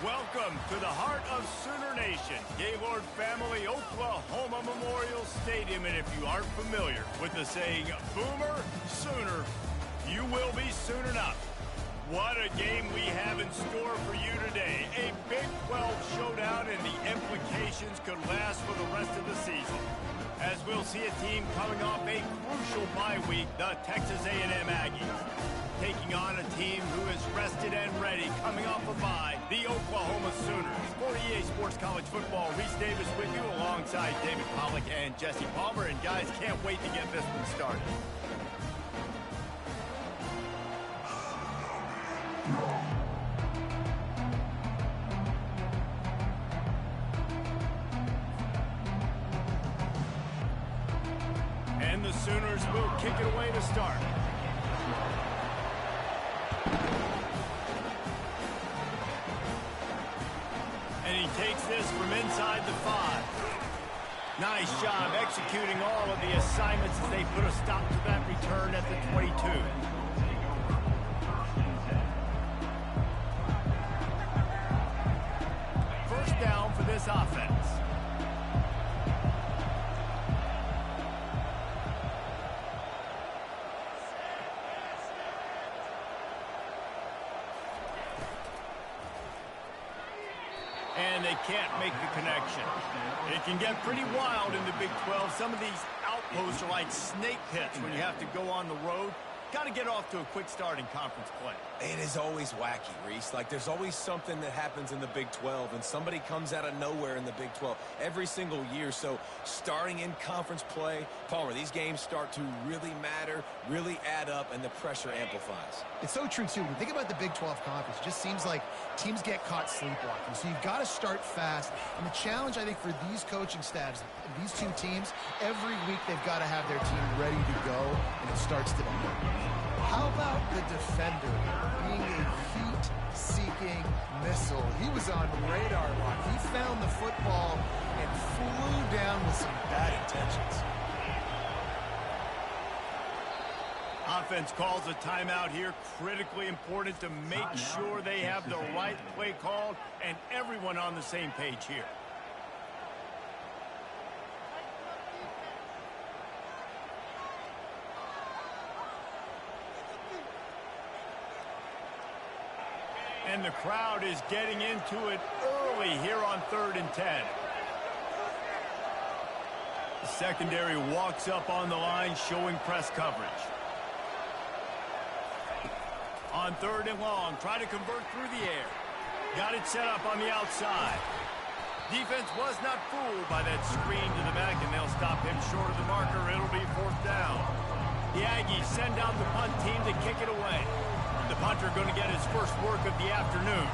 Welcome to the heart of Sooner Nation, Gaylord Family Oklahoma Memorial Stadium. And if you aren't familiar with the saying, Boomer Sooner, you will be soon enough. What a game we have in store for you today. A Big 12 showdown, and the implications could last for the rest of the season. As we'll see a team coming off a crucial bye week, the Texas A&M Aggies, taking on a team who is rested and ready, coming off a bye, the Oklahoma Sooners. For EA Sports College Football, Reese Davis with you alongside David Pollack and Jesse Palmer. And guys, can't wait to get this one started. And the Sooners will kick it away to start. And he takes this from inside the 5. Nice job executing all of the assignments as they put a stop to that return at the 22. First down for this offense. And they can't make the connection. It can get pretty wild in the Big 12. Some of these outposts are like snake pits when you have to go on the road. Got to get off to a quick start in conference play. It is always wacky, Reese. Like, there's always something that happens in the Big 12, and somebody comes out of nowhere in the Big 12 every single year. So starting in conference play, Palmer, these games start to really matter, really add up, and the pressure amplifies. It's so true, too. When you think about the Big 12 conference, it just seems like teams get caught sleepwalking. So you've got to start fast. And the challenge, I think, for these coaching staffs, these two teams, every week they've got to have their team ready to go, and it starts today. How about the defender being a heat-seeking missile? He was on radar lock. He found the football and flew down with some bad intentions. Offense calls a timeout here. Critically important to make sure they have the right play called and everyone on the same page here. And the crowd is getting into it early here on 3rd and 10. The secondary walks up on the line, showing press coverage. On 3rd and long, try to convert through the air. Got it set up on the outside. Defense was not fooled by that screen to the back, and they'll stop him short of the marker. It'll be 4th down. The Aggies send out the punt team to kick it away. The punter going to get his first work of the afternoon.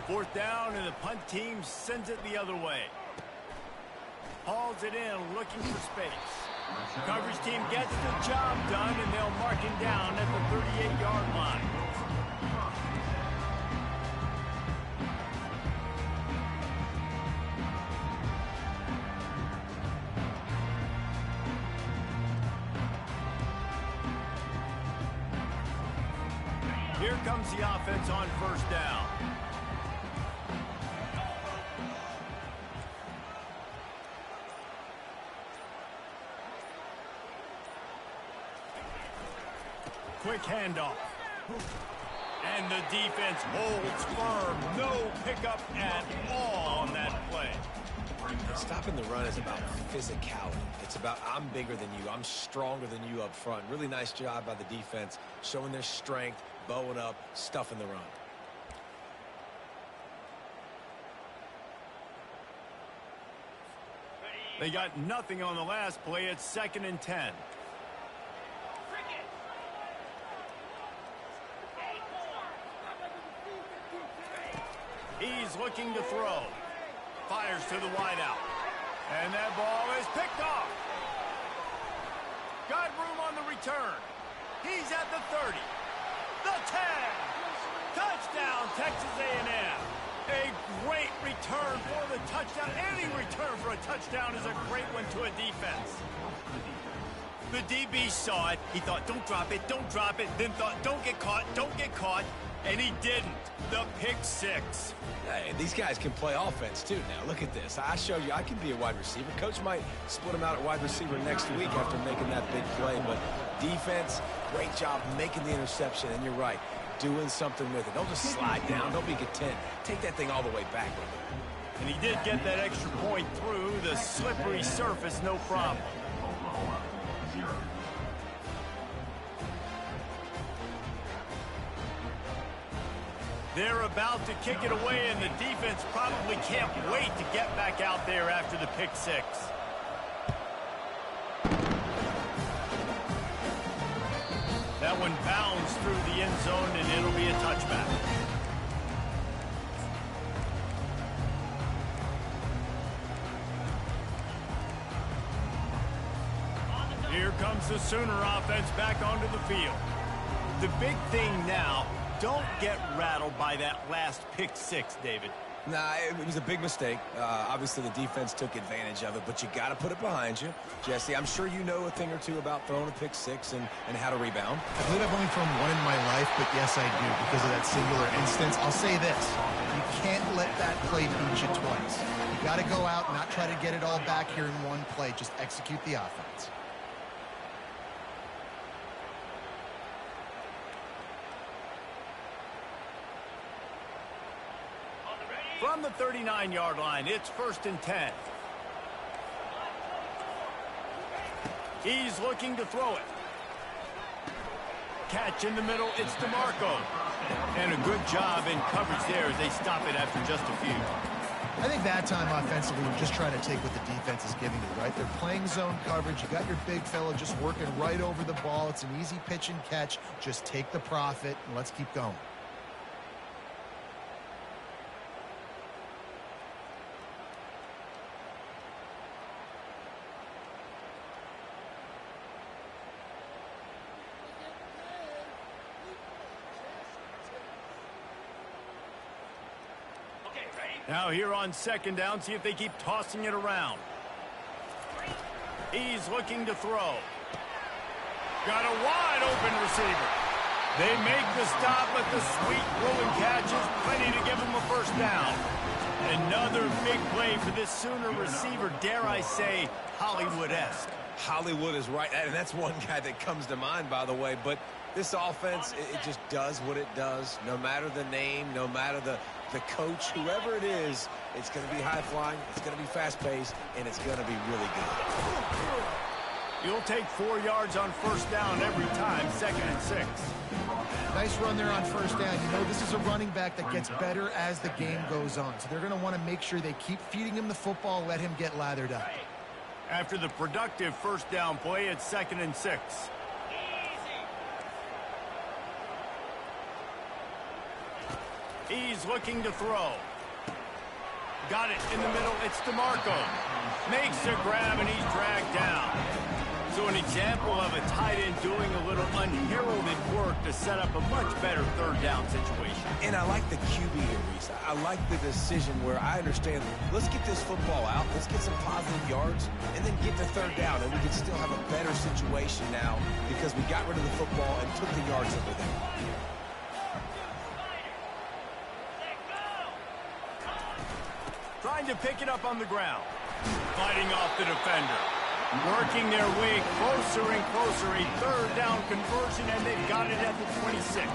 Fourth down, and the punt team sends it the other way. Hauls it in, looking for space. Coverage team gets the job done, and they'll mark him down at the 38-yard line. Here comes the offense on 1st down. Quick handoff. And the defense holds firm. No pickup at all on that play. Stopping the run is about physicality. It's about I'm bigger than you. I'm stronger than you up front. Really nice job by the defense, showing their strength, bowing up, stuffing the run. They got nothing on the last play. It's 2nd and 10. He's looking to throw. Fires to the wideout. And that ball is picked off. Got room on the return. He's at the 30. The 10. Touchdown, Texas A&M. A great return for the touchdown. Any return for a touchdown is a great one to a defense. The DB saw it. He thought, don't drop it, don't drop it. Then thought, don't get caught, don't get caught. And he didn't. The pick six. Hey, these guys can play offense, too, now. Look at this. I showed you I can be a wide receiver. Coach might split him out at wide receiver next week after making that big play. But defense, great job making the interception. And you're right, doing something with it. Don't just slide down. Don't be content. Take that thing all the way back with it. And he did get that extra point through the slippery surface, no problem. They're about to kick it away, and the defense probably can't wait to get back out there after the pick six. That one bounds through the end zone, and it'll be a touchback. Here comes the Sooner offense back onto the field. The big thing now, don't get rattled by that last pick six, David. Nah, it was a big mistake. Obviously, the defense took advantage of it, but you got to put it behind you. Jesse, I'm sure you know a thing or two about throwing a pick six and how to rebound. I believe I've only thrown one in my life, but yes, I do, because of that singular instance. I'll say this. You can't let that play beat you twice. You got to go out and not try to get it all back here in one play. Just execute the offense. From the 39-yard line, it's 1st and 10. He's looking to throw it. Catch in the middle, it's DeMarco. And a good job in coverage there as they stop it after just a few. I think that time offensively, we're just trying to take what the defense is giving you, right? They're playing zone coverage. You got your big fella just working right over the ball. It's an easy pitch and catch. Just take the profit, and let's keep going. Now here on 2nd down, see if they keep tossing it around. He's looking to throw. Got a wide open receiver. They make the stop, but the sweet rolling catch is plenty to give them a 1st down. Another big play for this Sooner receiver, dare I say, Hollywood-esque. Hollywood is right, and that's one guy that comes to mind, by the way. But this offense, it just does what it does. No matter the name, no matter the coach, whoever it is, it's going to be high-flying, it's going to be fast-paced, and it's going to be really good. You'll take 4 yards on 1st down every time, 2nd and 6. Nice run there on 1st down. You know, this is a running back that gets better as the game goes on. So they're going to want to make sure they keep feeding him the football, let him get lathered up. After the productive 1st down play, it's 2nd and 6. He's looking to throw. Got it in the middle. It's DeMarco. Makes a grab, and he's dragged down. So an example of a tight end doing a little unheralded work to set up a much better 3rd down situation. And I like the QB here, Reese. I like the decision where I understand, let's get this football out, let's get some positive yards, and then get to 3rd down, and we can still have a better situation now because we got rid of the football and took the yards over there. Trying to pick it up on the ground. Fighting off the defender. Working their way closer and closer. A 3rd down conversion, and they've got it at the 26.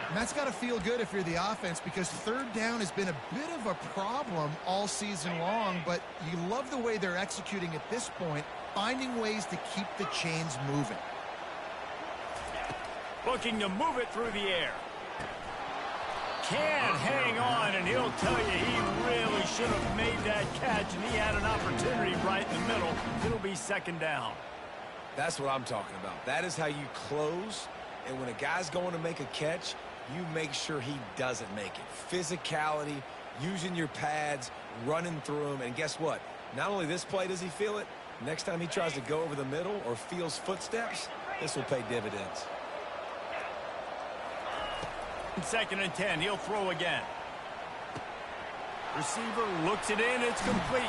And that's got to feel good if you're the offense, because 3rd down has been a bit of a problem all season long, but you love the way they're executing at this point, finding ways to keep the chains moving. Looking to move it through the air. Can't hang on, and he'll tell you he really should have made that catch, and he had an opportunity right in the middle. It'll be 2nd down. That's what I'm talking about. That is how you close, and when a guy's going to make a catch, you make sure he doesn't make it. Physicality, using your pads, running through them, and guess what? Not only this play does he feel it, next time he tries to go over the middle or feels footsteps, this will pay dividends. 2nd and 10, he'll throw again. Receiver looks it in, it's complete.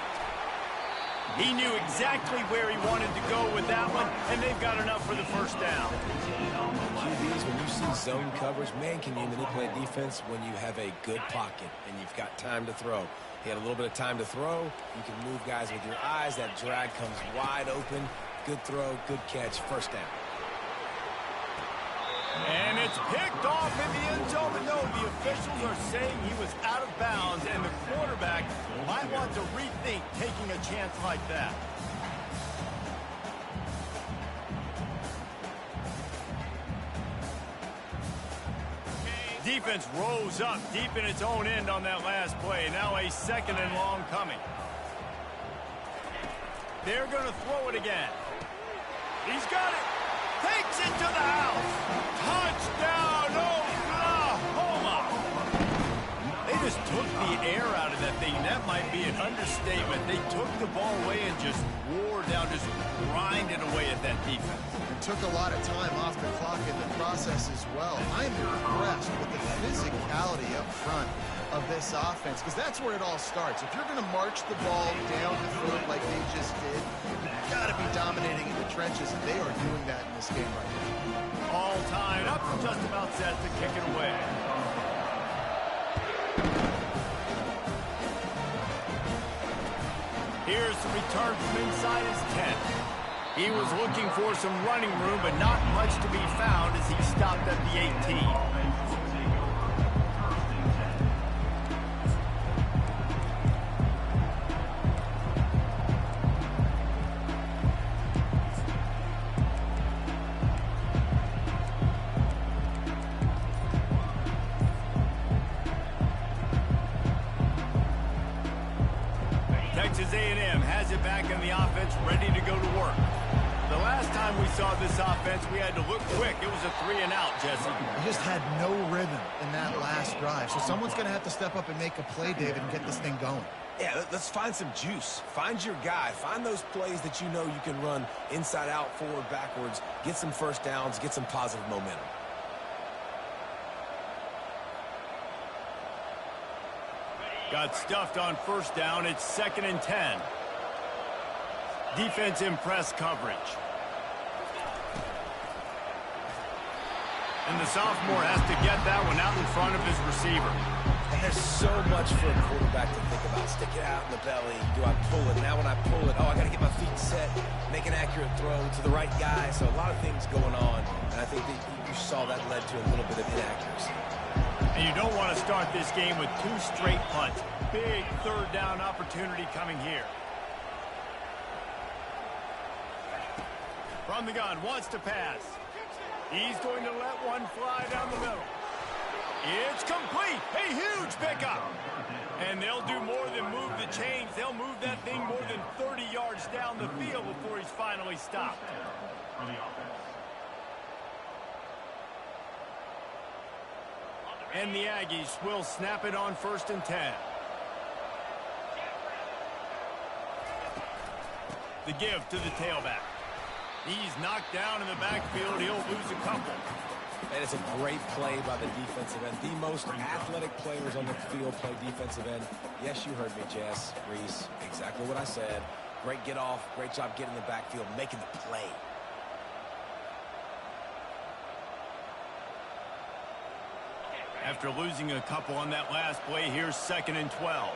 He knew exactly where he wanted to go with that one, and they've got enough for the first down. QBs, when you see zone coverage, man, can you manipulate defense when you have a good pocket and you've got time to throw. He had a little bit of time to throw. You can move guys with your eyes. That drag comes wide open. Good throw, good catch, first down. And it's picked off in the end zone, but no, the officials are saying he was out of bounds, and the quarterback might want to rethink taking a chance like that. Defense rose up deep in its own end on that last play. Now a second and long coming. They're going to throw it again. He's got it. Takes it to the house. Touchdown, Oklahoma. They just took the air out of that thing. That might be an understatement. They took the ball away and just wore down, just grinded away at that defense. It took a lot of time off the clock in the process as well. I'm impressed with the physicality up front of this offense, because that's where it all starts. If you're going to march the ball down the field like they just did, you've got to be dominating in the trenches, and they are doing that in this game right now. All tied up, just about set to kick it away. Here's the return from inside his 10. He was looking for some running room, but not much to be found as he stopped at the 18. Texas A&M has it back in the offense, ready to go to work. The last time we saw this offense, we had to look quick. It was a 3-and-out, Jesse. We just had no rhythm in that last drive. So someone's going to have to step up and make a play, David, and get this thing going. Yeah, let's find some juice. Find your guy. Find those plays that you know you can run inside out, forward, backwards. Get some first downs. Get some positive momentum. Got stuffed on first down. It's 2nd and 10. Defense in press coverage. And the sophomore has to get that one out in front of his receiver. And there's so much for a quarterback to think about. Stick it out in the belly. Do I pull it? Now when I pull it, oh, I got to get my feet set, make an accurate throw to the right guy. So a lot of things going on. And I think that you saw that led to a little bit of inaccuracy. And you don't want to start this game with 2 straight punts. Big third down opportunity coming here. From the gun, wants to pass. He's going to let one fly down the middle. It's complete. A huge pickup. And they'll do more than move the chains. They'll move that thing more than 30 yards down the field before he's finally stopped. And the Aggies will snap it on 1st and 10. The give to the tailback. He's knocked down in the backfield. He'll lose a couple. And it's a great play by the defensive end. The most athletic players on the field play defensive end. Yes, you heard me, Jess, Reese. Exactly what I said. Great get off. Great job getting in the backfield, making the play. After losing a couple on that last play, here's 2nd and 12.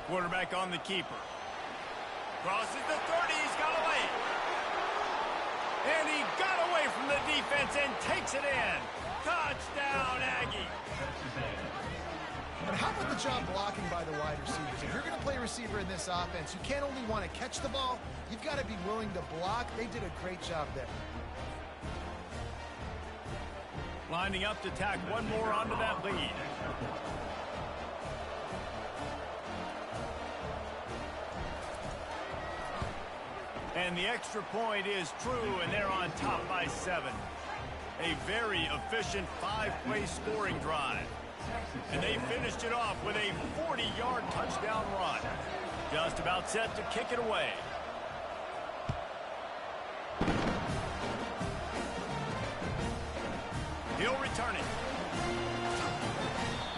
Quarterback on the keeper. Crosses the 30, he's got away. And he got away from the defense and takes it in. Touchdown, Aggie. And how about the job blocking by the wide receivers? If you're going to play receiver in this offense, you can't only want to catch the ball, you've got to be willing to block. They did a great job there. Lining up to tack one more onto that lead. And the extra point is true, and they're on top by 7. A very efficient 5-play scoring drive. And they finished it off with a 40-yard touchdown run. Just about set to kick it away. He'll return it.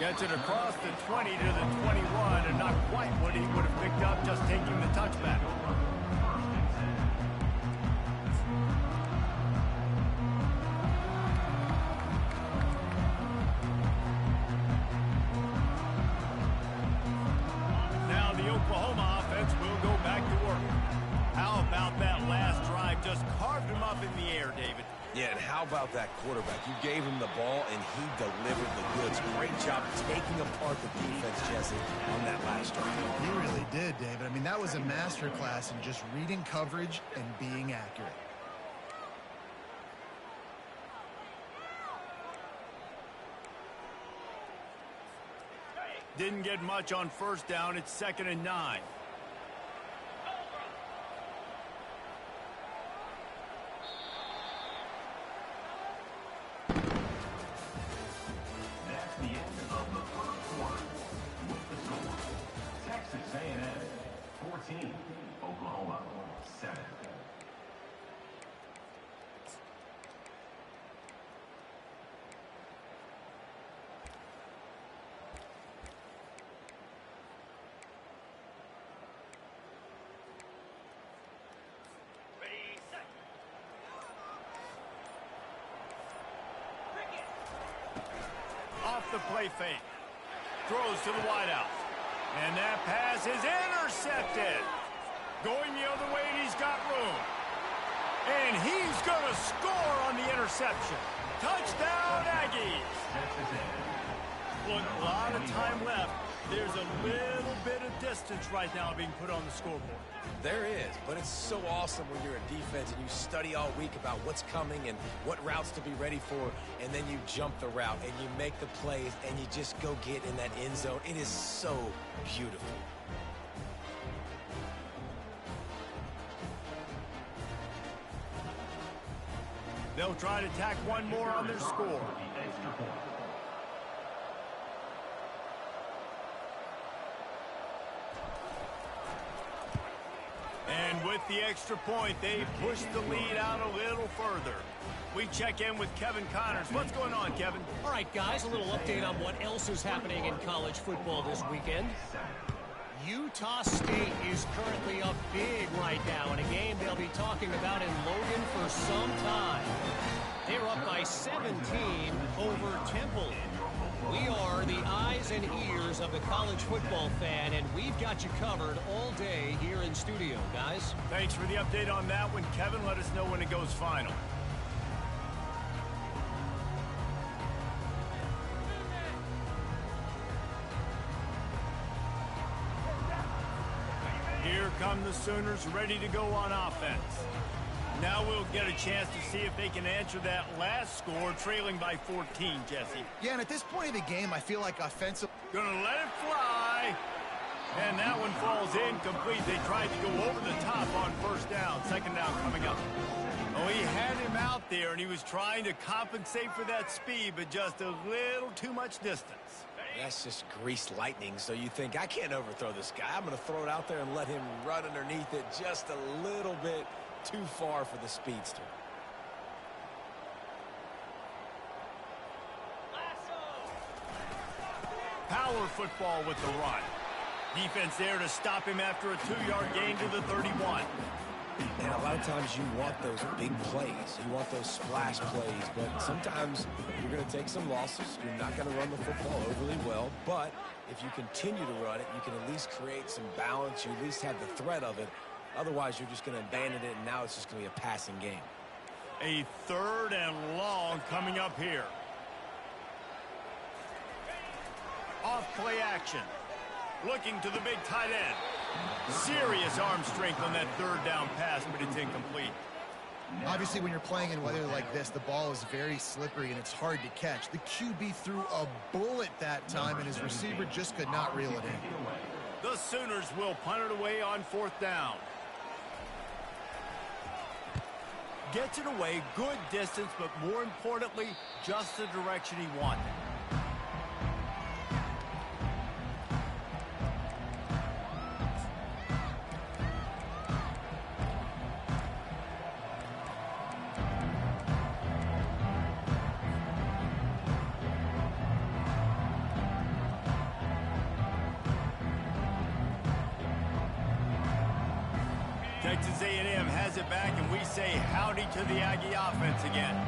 Gets it across the 20 to the 21, and not quite what he would have picked up just taking the touchback. Now the Oklahoma offense will go back to work. How about that last drive? Just carved him up in the air, David. Yeah, and how about that quarterback? You gave him the ball, and he delivered the goods. Great job taking apart the defense, Jesse, on that last drive. He really did, David. I mean, that was a masterclass in just reading coverage and being accurate. Didn't get much on first down. It's 2nd and 9. That's the end of the first quarter. With the score, Texas A&M 14, Oklahoma 7. Off the play fake. Throws to the wideout. And that pass is intercepted. Going the other way, and he's got room. And he's going to score on the interception. Touchdown, Aggies. Look, a lot of time left. There's a little bit of distance right now being put on the scoreboard. There is, but it's so awesome when you're a defense and you study all week about what's coming and what routes to be ready for, and then you jump the route and you make the plays and you just go get in that end zone. It is so beautiful. They'll try to tack one more on their score. And with the extra point, they push the lead out a little further. We check in with Kevin Connors. What's going on, Kevin? All right, guys, a little update on what else is happening in college football this weekend. Utah State is currently up big right now in a game they'll be talking about in Logan for some time. They're up by 17 over Temple. We are the eyes and ears of the college football fan, and we've got you covered all day here in studio, guys. Thanks for the update on that one, Kevin. Let us know when it goes final. Here come the Sooners ready to go on offense. Now we'll get a chance to see if they can answer that last score, trailing by 14, Jesse. Yeah, and at this point of the game, I feel like offensive... Gonna let it fly. And that one falls incomplete. They tried to go over the top on first down. 2nd down coming up. Oh, he had him out there, and he was trying to compensate for that speed, but just a little too much distance. That's just greased lightning, so you think, I can't overthrow this guy. I'm going to throw it out there and let him run underneath it just a little bit too far for the speedster. Power football with the run. Defense there to stop him after a 2-yard gain to the 31. And a lot of times you want those big plays. You want those splash plays. But sometimes you're going to take some losses. You're not going to run the football overly well. But if you continue to run it, you can at least create some balance. You at least have the threat of it. Otherwise, you're just going to abandon it, and now it's just going to be a passing game. A 3rd and long coming up here. Off play action. Looking to the big tight end. Serious arm strength on that 3rd down pass, but it's incomplete. Obviously, when you're playing in weather like this, the ball is very slippery and it's hard to catch. The QB threw a bullet that time, and his receiver just could not reel it in. The Sooners will punt it away on 4th down. Gets it away, good distance, but more importantly, just the direction he wanted. Texas A&M has it back, and we say howdy to the Aggie offense again.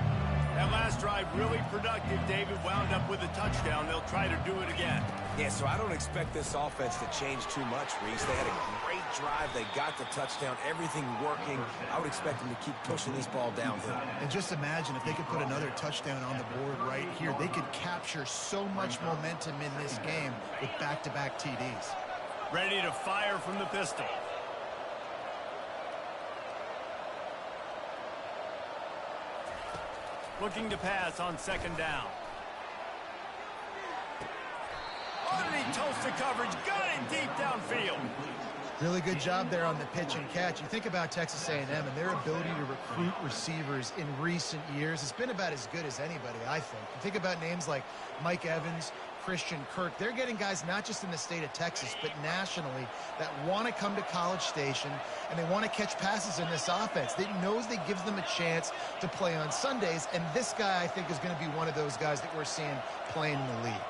That last drive really productive. David wound up with a touchdown. They'll try to do it again. Yeah, so I don't expect this offense to change too much, Reese. They had a great drive. They got the touchdown. Everything working. I would expect them to keep pushing this ball downhill. And just imagine if they could put another touchdown on the board right here. They could capture so much momentum in this game with back-to-back TDs. Ready to fire from the pistol. Looking to pass on second down. Underneath toasted coverage, got it deep downfield. Really good job there on the pitch and catch. You think about Texas A&M and their ability to recruit receivers in recent years. It's been about as good as anybody, I think. You think about names like Mike Evans, Christian Kirk. They're getting guys not just in the state of Texas, but nationally that want to come to College Station and they want to catch passes in this offense. They knows that gives them a chance to play on Sundays, and this guy, I think, is going to be one of those guys that we're seeing playing in the league.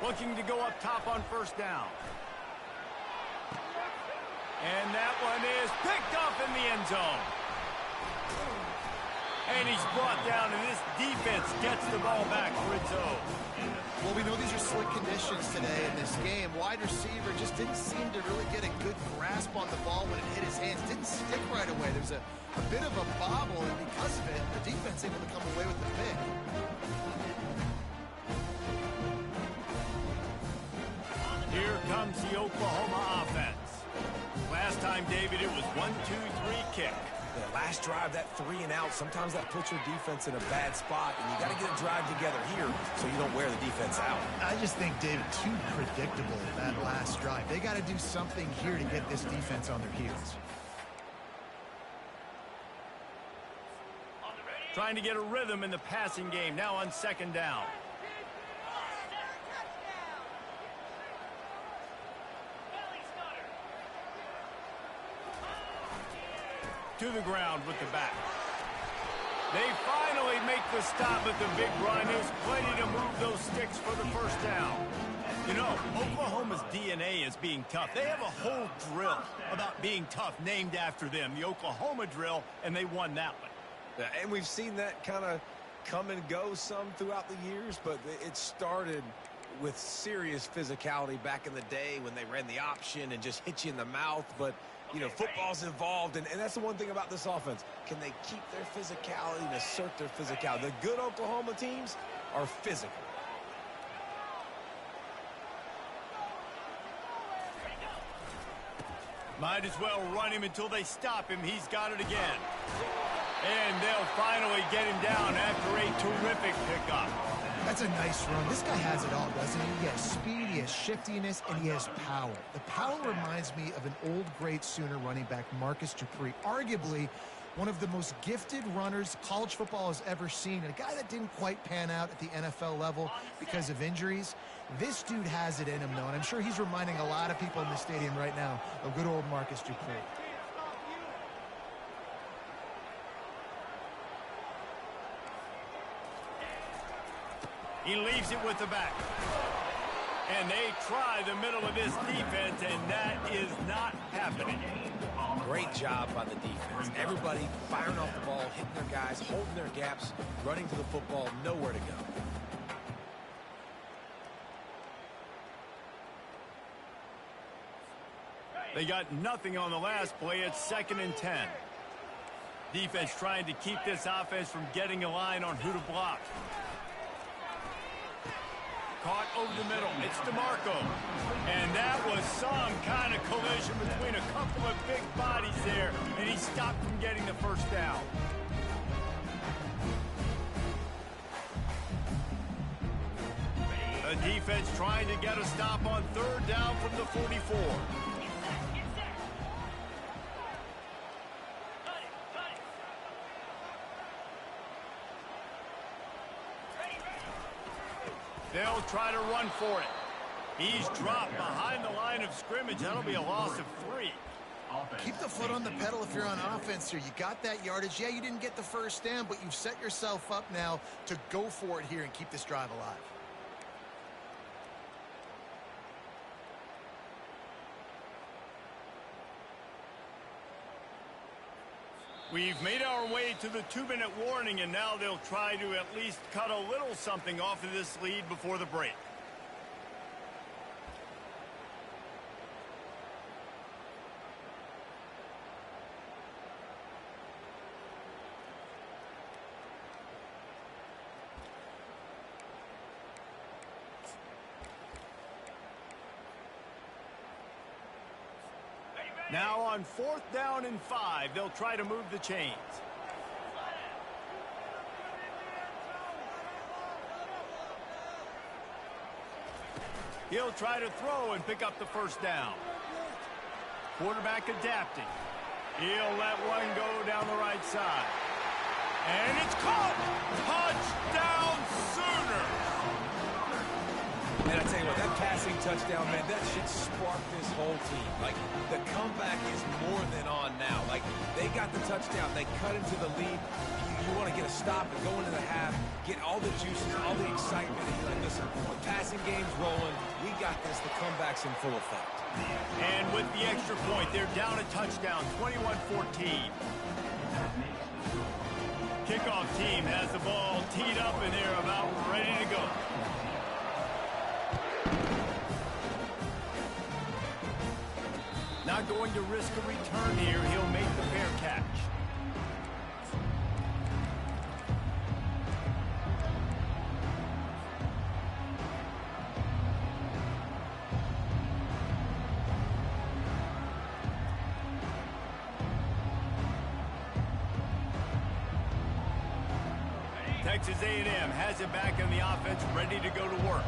Looking to go up top on first down. And that one is picked up in the end zone. And he's brought down, and this defense gets the ball back for its own. Well, we know these are slick conditions today in this game. Wide receiver just didn't seem to really get a good grasp on the ball when it hit his hands. Didn't stick right away. There's a bit of a bobble, and because of it, the defense able to come away with the pick. Here comes the Oklahoma offense. Last time, David, it was 1-2-3 kick. The last drive, that 3 and out, sometimes that puts your defense in a bad spot, and you got to get a drive together here so you don't wear the defense out. I just think, David, too predictable that last drive. They got to do something here to get this defense on their heels. Trying to get a rhythm in the passing game, now on second down. To the ground with the back. They finally make the stop, but the big run is plenty to move those sticks for the first down. You know, Oklahoma's DNA is being tough. They have a whole drill about being tough named after them, the Oklahoma drill, and they won that one. Yeah, and we've seen that kind of come and go some throughout the years, but it started with serious physicality back in the day when they ran the option and just hit you in the mouth, but you know, football's evolved, and that's the one thing about this offense. Can they keep their physicality and assert their physicality? The good Oklahoma teams are physical. Might as well run him until they stop him. He's got it again. And they'll finally get him down after a terrific pickup. That's a nice run. This guy has it all, doesn't he? He has speed, he has shiftiness, and he has power. The power reminds me of an old great Sooner running back, Marcus Dupree. Arguably one of the most gifted runners college football has ever seen. And a guy that didn't quite pan out at the NFL level because of injuries. This dude has it in him, though, and I'm sure he's reminding a lot of people in the stadium right now of good old Marcus Dupree. He leaves it with the back. And they try the middle of this defense, and that is not happening. Great job by the defense. Everybody firing off the ball, hitting their guys, holding their gaps, running to the football, nowhere to go. They got nothing on the last play. It's 2nd and 10. Defense trying to keep this offense from getting a line on who to block. Caught over the middle. It's DeMarco. And that was some kind of collision between a couple of big bodies there, and he stopped from getting the first down. The defense trying to get a stop on 3rd down from the 44. They'll try to run for it. He's dropped behind the line of scrimmage. That'll be a loss of 3. Keep the foot on the pedal if you're on offense here. You got that yardage. Yeah, you didn't get the first down, but you've set yourself up now to go for it here and keep this drive alive. We've made our way to the 2-minute warning, and now they'll try to at least cut a little something off of this lead before the break. Now on 4th down and 5, they'll try to move the chains. He'll try to throw and pick up the first down. Quarterback adapting. He'll let one go down the right side. And it's caught! Touchdown Sooners! And I tell you what, that passing touchdown, man, that should spark this whole team. Like, the comeback is more than on now. Like, they got the touchdown. They cut into the lead. You want to get a stop and go into the half, get all the juices, all the excitement. And you're like, listen, the passing game's rolling. We got this. The comeback's in full effect. And with the extra point, they're down a touchdown, 21-14. Kickoff team has the ball teed up, and they're about ready to go. Not going to risk a return here. He'll make the fair catch. Texas A&M has it back on the offense, ready to go to work.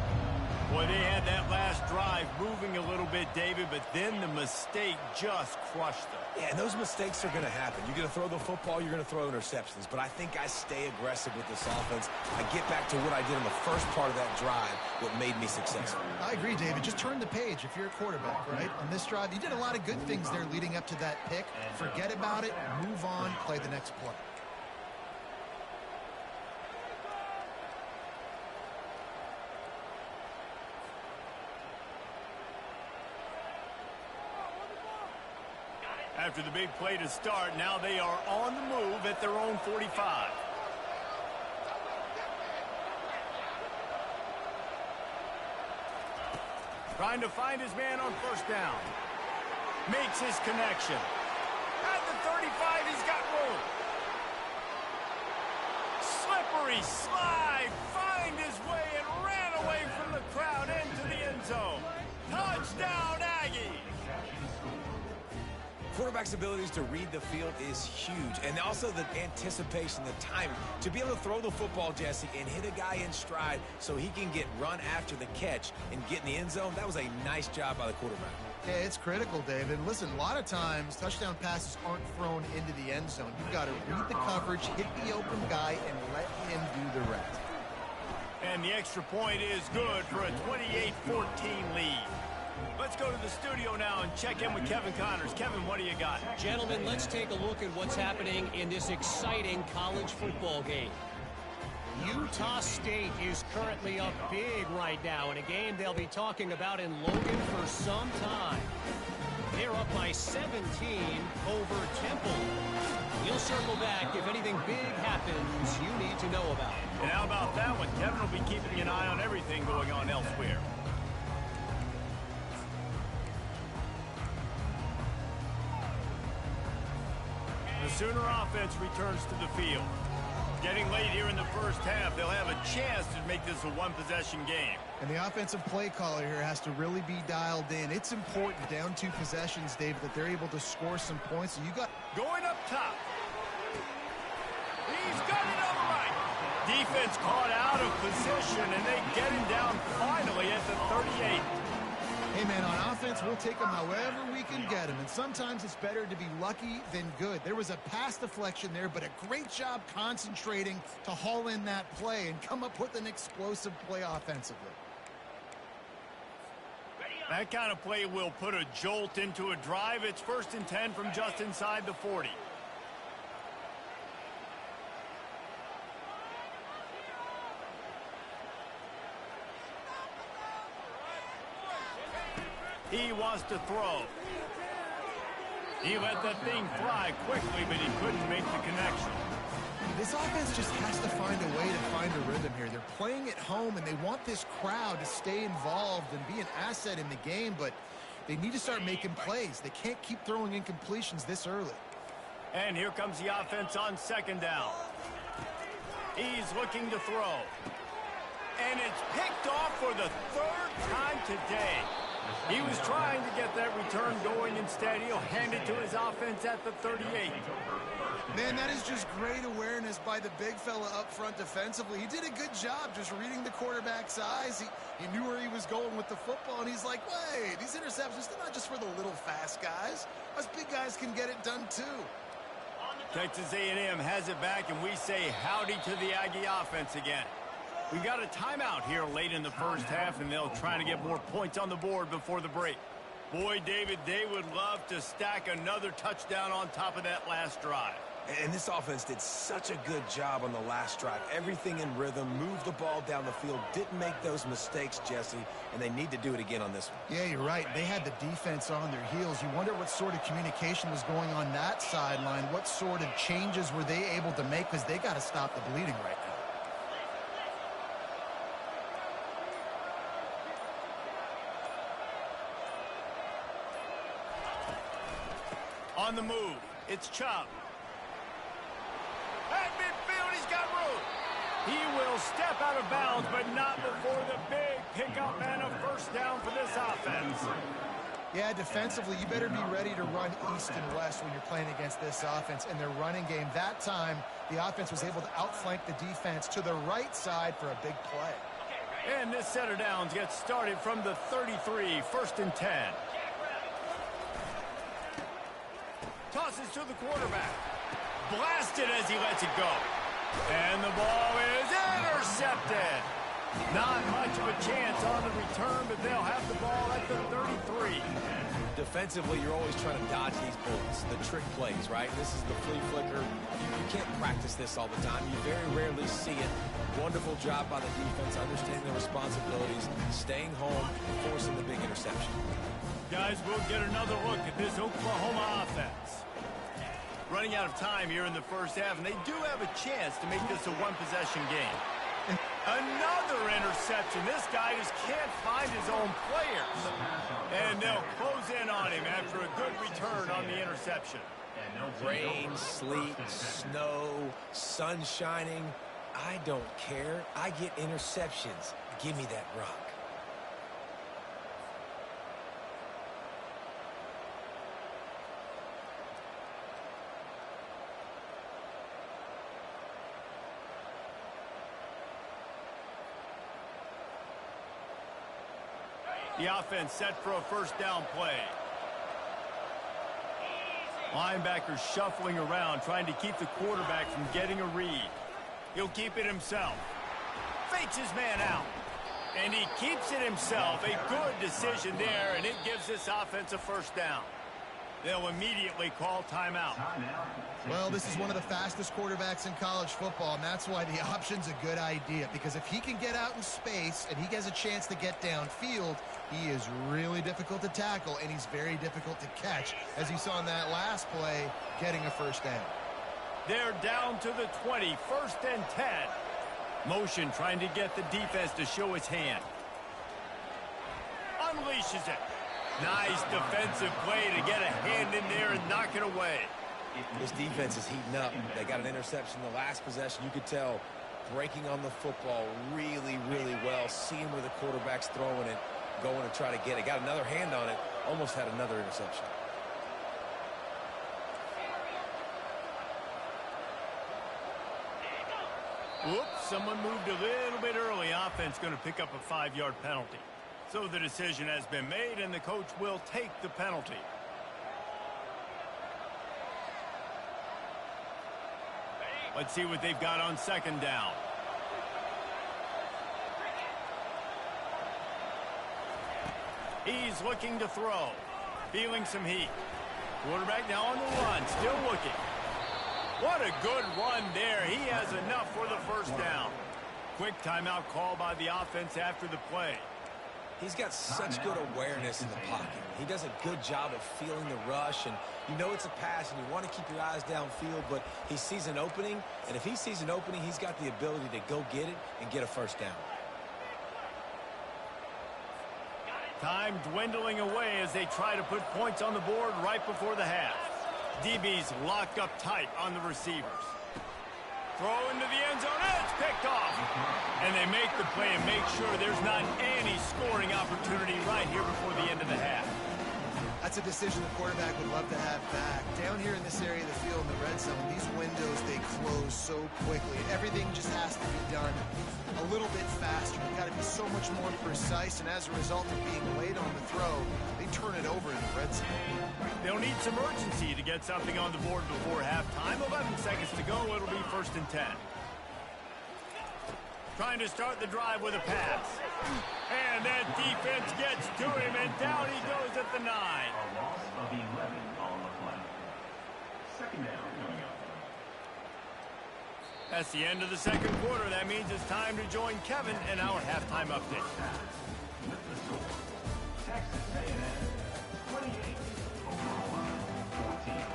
Boy, they had that last drive moving a little bit, David, but then the mistake just crushed them. Yeah, and those mistakes are going to happen. You're going to throw the football, you're going to throw interceptions. But I think I stay aggressive with this offense. I get back to what I did in the first part of that drive, what made me successful. I agree, David. Just turn the page if you're a quarterback, right? On this drive, you did a lot of good things there leading up to that pick. Forget about it, move on, play the next play. After the big play to start, now they are on the move at their own 45. Trying to find his man on first down. Makes his connection. At the 35, he's got room. Slippery slide, find his way and ran away from the crowd into the end zone. Touchdown, Aggies! Quarterback's abilities to read the field is huge. And also the anticipation, the timing. To be able to throw the football, Jesse, and hit a guy in stride so he can get run after the catch and get in the end zone, that was a nice job by the quarterback. Yeah, it's critical, David. Listen, a lot of times touchdown passes aren't thrown into the end zone. You've got to read the coverage, hit the open guy, and let him do the rest. And the extra point is good for a 28-14 lead. Let's go to the studio now and check in with Kevin Connors. Kevin, what do you got? Gentlemen, let's take a look at what's happening in this exciting college football game. Utah State is currently up big right now in a game they'll be talking about in Logan for some time. They're up by 17 over Temple. We'll circle back if anything big happens you need to know about. And how about that one? Kevin will be keeping an eye on everything going on elsewhere. The Sooner offense returns to the field. Getting late here in the first half, they'll have a chance to make this a one-possession game. And the offensive play caller here has to really be dialed in. It's important down 2 possessions, David, that they're able to score some points. So you got going up top. He's got it on the right. Defense caught out of position, and they get him down finally at the 38. Hey, man, on offense, we'll take them however we can get them. And sometimes it's better to be lucky than good. There was a pass deflection there, but a great job concentrating to haul in that play and come up with an explosive play offensively. That kind of play will put a jolt into a drive. It's 1st and 10 from just inside the 40. He wants to throw. He let that thing fly quickly, but he couldn't make the connection. This offense just has to find a way to find a rhythm here. They're playing at home, and they want this crowd to stay involved and be an asset in the game, but they need to start making plays. They can't keep throwing incompletions this early. And here comes the offense on second down. He's looking to throw. And it's picked off for the third time today. He was trying to get that return going. Instead, he'll hand it to his offense at the 38. Man, that is just great awareness by the big fella up front defensively. He did a good job just reading the quarterback's eyes. He knew where he was going with the football, and he's like, wait, these interceptions, they're not just for the little fast guys. Us big guys can get it done too. Texas A&M has it back, and we say howdy to the Aggie offense again. We've got a timeout here late in the first half, and they'll try to get more points on the board before the break. Boy, David, they would love to stack another touchdown on top of that last drive. And this offense did such a good job on the last drive. Everything in rhythm, moved the ball down the field, didn't make those mistakes, Jesse, and they need to do it again on this one. Yeah, you're right. They had the defense on their heels. You wonder what sort of communication was going on that sideline. What sort of changes were they able to make, because they got to stop the bleeding right now. On the move, it's Chubb. At midfield, he's got room. He will step out of bounds, but not before the big pickup and a first down for this offense. Yeah, defensively, you better be ready to run east and west when you're playing against this offense and their running game. That time, the offense was able to outflank the defense to the right side for a big play. And this set of downs gets started from the 33, 1st and 10. Tosses to the quarterback. Blasted as he lets it go. And the ball is intercepted. Not much of a chance on the return, but they'll have the ball at the 33. Defensively, you're always trying to dodge these bullets, the trick plays, right? This is the flea flicker. You can't practice this all the time. You very rarely see it. Wonderful job by the defense, understanding their responsibilities, staying home, forcing the big interception. Guys, we'll get another look at this Oklahoma offense. Running out of time here in the first half, and they do have a chance to make this a one-possession game. Another interception. This guy just can't find his own players. And they'll close in on him after a good return on the interception. Rain, sleet, snow, sun shining. I don't care. I get interceptions. Give me that rock. The offense set for a first down play. Linebacker shuffling around, trying to keep the quarterback from getting a read. He'll keep it himself. Fakes his man out. And he keeps it himself. A good decision there, and it gives this offense a first down. They'll immediately call timeout. Well, this is one of the fastest quarterbacks in college football, and that's why the option's a good idea. Because if he can get out in space and he has a chance to get downfield, he is really difficult to tackle, and he's very difficult to catch, as you saw in that last play, getting a first down. They're down to the 20, 1st and 10. Motion trying to get the defense to show his hand. Unleashes it. Nice defensive play to get a hand in there and knock it away. This defense is heating up. They got an interception the last possession. You could tell breaking on the football really, really well. Seeing where the quarterback's throwing it, going to try to get it. Got another hand on it. Almost had another interception. Whoops, someone moved a little bit early. Offense going to pick up a 5-yard penalty. So the decision has been made, and the coach will take the penalty. Let's see what they've got on second down. He's looking to throw. Feeling some heat. Quarterback now on the run, still looking. What a good run there. He has enough for the first down. Quick timeout call by the offense after the play. He's got such good awareness in the pocket. He does a good job of feeling the rush, and you know it's a pass, and you want to keep your eyes downfield, but he sees an opening, and if he sees an opening, he's got the ability to go get it and get a first down. Time dwindling away as they try to put points on the board right before the half. DB's locked up tight on the receivers. Throw into the end zone, and it's picked off. And they make the play and make sure there's not any scoring opportunity right here before the end of the half. That's a decision the quarterback would love to have back. Down here in this area of the field in the red zone, these windows, they close so quickly. Everything just has to be done a little bit faster. You've got to be so much more precise, and as a result of being late on the throw, they turn it over in the red zone. They'll need some urgency to get something on the board before halftime. 11 seconds to go. It'll be 1st and 10. Trying to start the drive with a pass. And that defense gets to him, and down he goes at the 9. A loss of 11 on the play. Second down coming up. That's the end of the second quarter. That means it's time to join Kevin in our halftime update. With the score, Texas A&M 28, Oklahoma 14.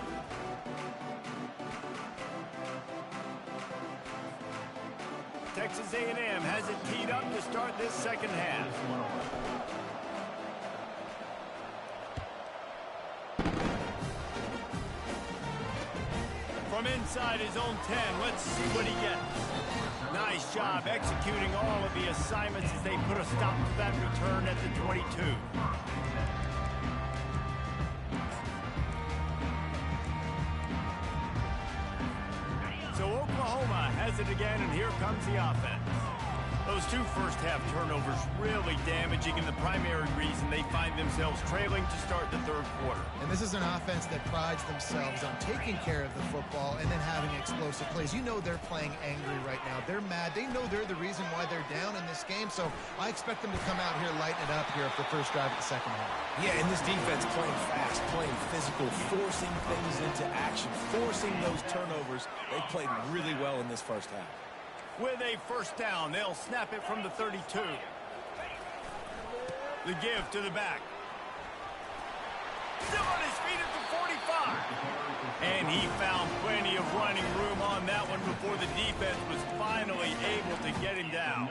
Texas A&M has it teed up to start this second half. From inside his own 10, let's see what he gets. Nice job executing all of the assignments as they put a stop to that return at the 22. So Oklahoma has it again, and here comes the offense. Those two first-half turnovers really damaging, and the primary reason they find themselves trailing to start the third quarter. And this is an offense that prides themselves on taking care of the football and then having explosive plays. You know they're playing angry right now. They're mad. They know they're the reason why they're down in this game, so I expect them to come out here, lighten it up here for the first drive of the second half. Yeah, and this defense playing fast, playing physical, forcing things into action, forcing those turnovers. They played really well in this first half. With a first down, they'll snap it from the 32. The give to the back. Still on his feet at the 45. And he found plenty of running room on that one before the defense was finally able to get him down.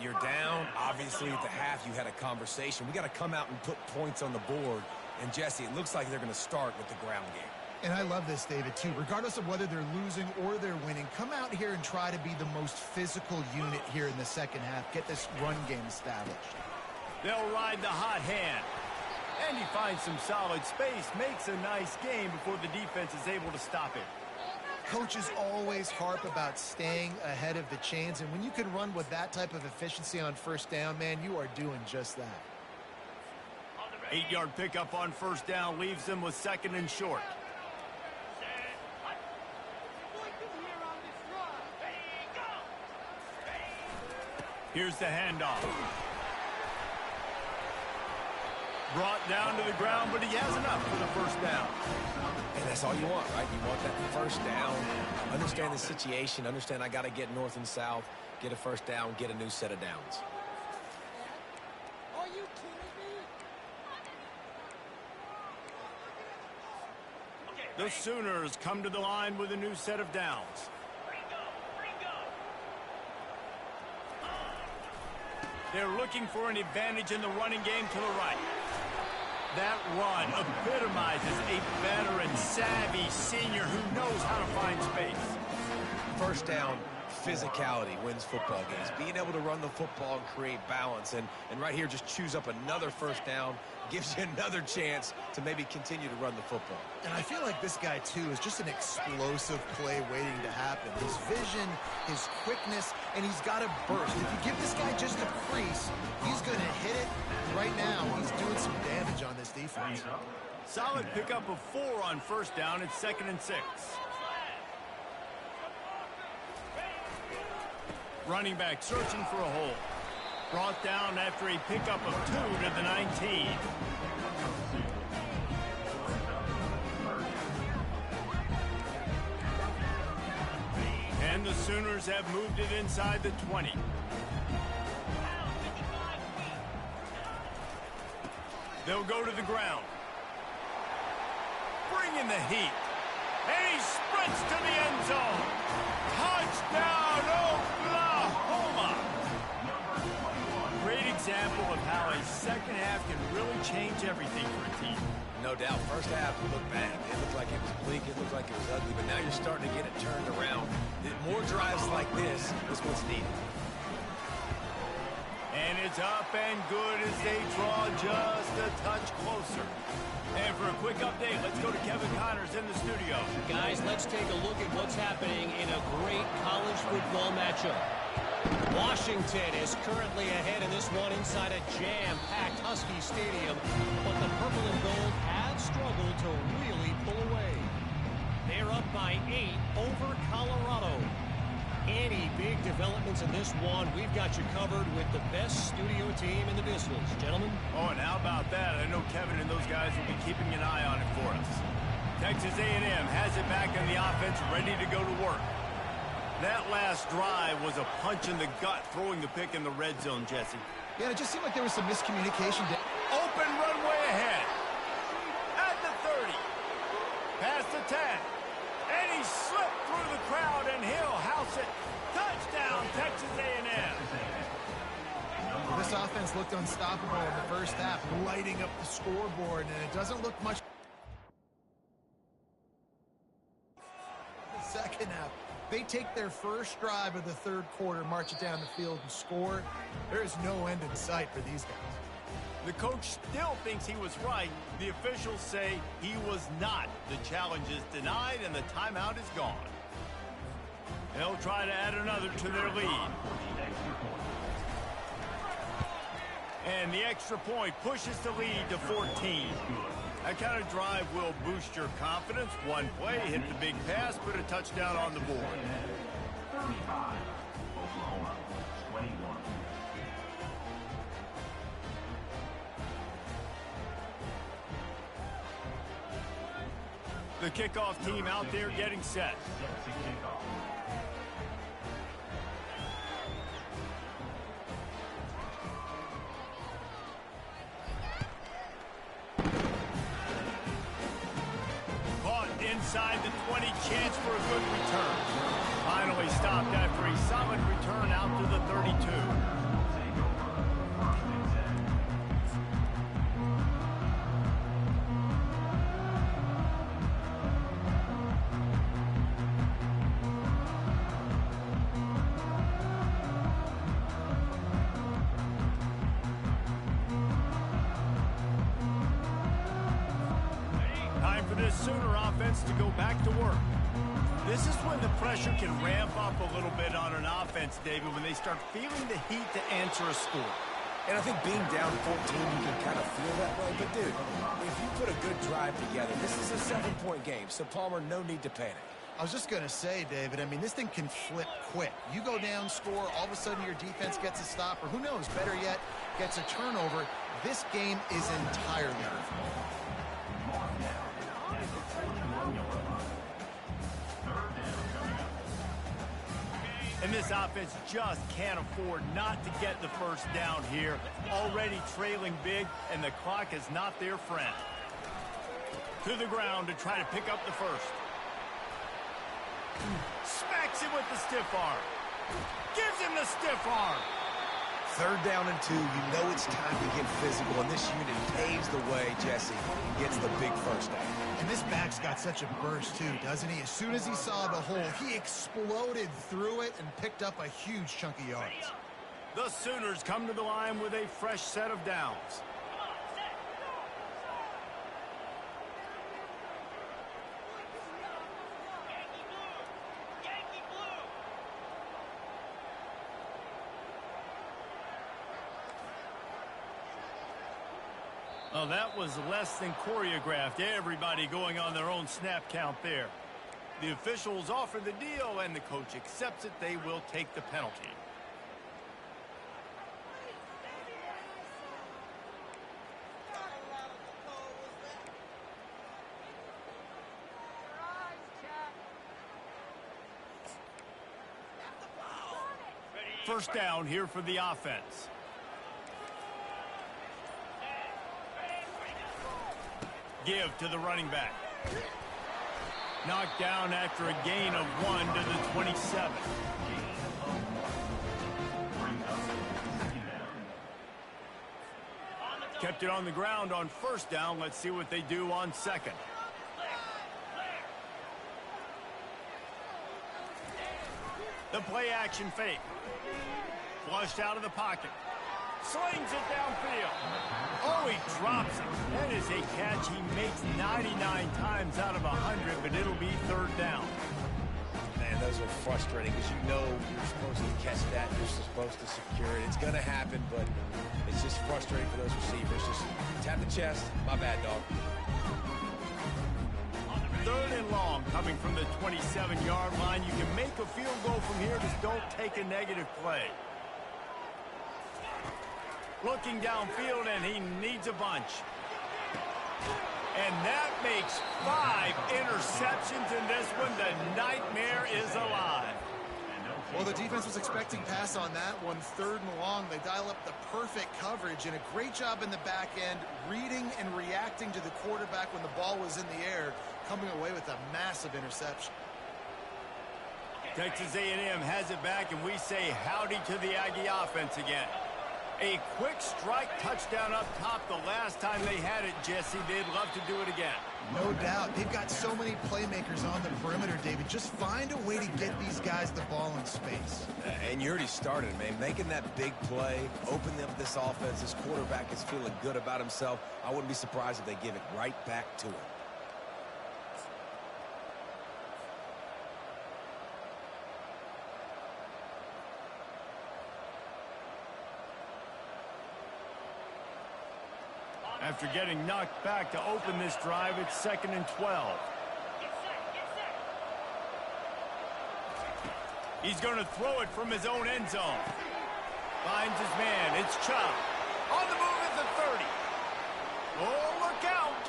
You're down. Obviously, at the half, you had a conversation. We got to come out and put points on the board. And, Jesse, it looks like they're going to start with the ground game. And I love this, David, too. Regardless of whether they're losing or they're winning, come out here and try to be the most physical unit here in the second half. Get this run game established. They'll ride the hot hand. And he finds some solid space, makes a nice game before the defense is able to stop it. Coaches always harp about staying ahead of the chains, and when you can run with that type of efficiency on first down, man, you are doing just that. 8-yard pickup on first down leaves them with 2nd and short. Here's the handoff. Brought down to the ground, but he has enough for the first down. And that's all you want, right? You want that first down. Understand the situation. Understand I got to get north and south, get a first down, get a new set of downs. Are you kidding me? The Sooners come to the line with a new set of downs. They're looking for an advantage in the running game to the right. That run epitomizes a veteran, savvy senior who knows how to find space. First down, physicality wins football games. Being able to run the football and create balance. And right here, just choose up another first down. Gives you another chance to maybe continue to run the football. And I feel like this guy, too, is just an explosive play waiting to happen. His vision, his quickness, and he's got a burst. If you give this guy just a crease, he's going to hit it. Right now, he's doing some damage on this defense. Solid pickup of 4 on first down. It's 2nd and 6. Running back searching for a hole. Brought down after a pickup of 2 to the 19. And the Sooners have moved it inside the 20. They'll go to the ground. Bringing the heat. And he sprints to the end zone. Touchdown, Oklahoma! Great example of how a second half can really change everything for a team. No doubt. First half looked bad. It looked like it was bleak. It looked like it was ugly. But now you're starting to get it turned around. More drives like this is what's needed. And it's up and good as they draw just a touch closer. And for a quick update, let's go to Kevin Connors in the studio. Guys, let's take a look at what's happening in a great college football matchup. Washington is currently ahead in this one inside a jam-packed Husky Stadium, but the purple and gold have struggled to really pull away. They're up by 8 over Colorado. Any big developments in this one, we've got you covered with the best studio team in the business. Gentlemen? Oh, and how about that? I know Kevin and those guys will be keeping an eye on it for us. Texas A&M has it back in the offense, ready to go to work. That last drive was a punch in the gut, throwing the pick in the red zone, Jesse. Yeah, it just seemed like there was some miscommunication. Open runway ahead. At the 30. Past the 10. And he slipped through the crowd, and he'll house it. Touchdown, Texas A&M. Well, this offense looked unstoppable in the first half, lighting up the scoreboard, and it doesn't look much the second half. They take their first drive of the third quarter, march it down the field, and score. There is no end in sight for these guys. The coach still thinks he was right. The officials say he was not. The challenge is denied, and the timeout is gone. They'll try to add another to their lead. And the extra point pushes the lead to 14. That kind of drive will boost your confidence. One play, hit the big pass, put a touchdown on the board. 35, Oklahoma, 21. The kickoff team out there getting set. Caught inside the 20, chance for a good return. Finally stopped after a solid return out to the 32. Sooner offense to go back to work. This is when the pressure can ramp up a little bit on an offense, David, when they start feeling the heat to answer a score. And I think being down 14, you can kind of feel that way. But, dude, if you put a good drive together, this is a 7-point game. So, Palmer, no need to panic. I was just going to say, David, I mean, this thing can flip quick. You go down, score, all of a sudden your defense gets a stop, or who knows, better yet, gets a turnover. This game is entirely different. And this offense just can't afford not to get the first down here. Already trailing big, and the clock is not their friend. To the ground to try to pick up the first. Smacks him with the stiff arm. Gives him the stiff arm. Third down and 2, you know it's time to get physical, and this unit paves the way, Jesse, and gets the big first down. And this back's got such a burst, too, doesn't he? As soon as he saw the hole, he exploded through it and picked up a huge chunk of yards. The Sooners come to the line with a fresh set of downs. Oh, that was less than choreographed. Everybody going on their own snap count there. The officials offer the deal, and the coach accepts it. They will take the penalty. First down here for the offense. Give to the running back. Knocked down after a gain of 1 to the 27. Kept it on the ground on first down. Let's see what they do on second. The play action fake. Flushed out of the pocket. Slings it downfield. Oh, he drops it. That is a catch he makes 99 times out of 100, but it'll be third down. Man, those are frustrating because you know you're supposed to catch that. You're supposed to secure it. It's going to happen, but it's just frustrating for those receivers. Just tap the chest. My bad, dog. Third and long coming from the 27-yard line. You can make a field goal from here. Just don't take a negative play. Looking downfield, and he needs a bunch. And that makes 5 interceptions in this one. The nightmare is alive. Well, the defense was expecting pass on that one. Third and long, they dial up the perfect coverage and a great job in the back end, reading and reacting to the quarterback when the ball was in the air, coming away with a massive interception. Texas A&M has it back, and we say howdy to the Aggie offense again. A quick strike touchdown up top the last time they had it, Jesse. They'd love to do it again. No doubt. They've got so many playmakers on the perimeter, David. Just find a way to get these guys the ball in space. And you already started, man. Making that big play, opening up this offense. This quarterback is feeling good about himself. I wouldn't be surprised if they give it right back to him. After getting knocked back to open this drive, it's 2nd and 12. He's going to throw it from his own end zone. Finds his man. It's Chubb. On the move at the 30. Oh, look out.